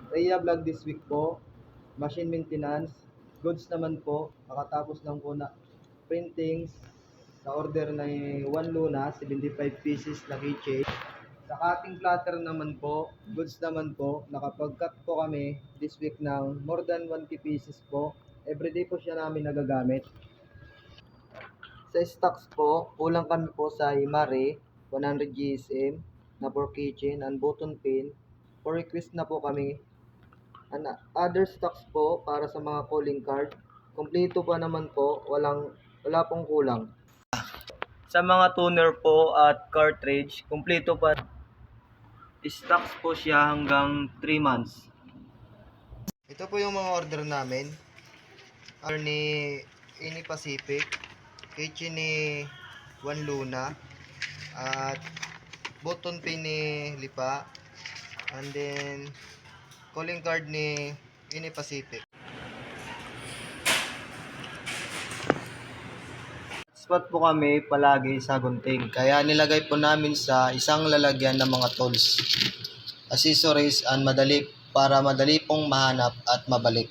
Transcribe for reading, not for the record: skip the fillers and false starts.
Rhea Vlog this week po, machine maintenance, goods naman po, kakatapos lang po na printings sa order na 1 Luna, 75 pieces na keychain. Sa cutting platter naman po, goods naman po, nakapag-cut po kami this week ng more than 20 pieces po. Everyday po siya namin nagagamit. Sa stocks po, kulang kami po sa Imare, 100 GSM na for kitchen and button pin. For request na po kami. And other stocks po para sa mga calling card. Kompleto pa naman po, wala pong kulang. Sa mga tuner po at cartridge, kompleto pa. Stocks po siya hanggang 3 months. Ito po yung mga order namin. Order ni Ini Pacific, kitchen ni 1 Luna, at button pin ni Lipa, and then calling card ni Ini Pacific. Spot po kami palagi sa gunting, kaya nilagay po namin sa isang lalagyan ng mga tools, accessories, and madali pong mahanap at mabalik.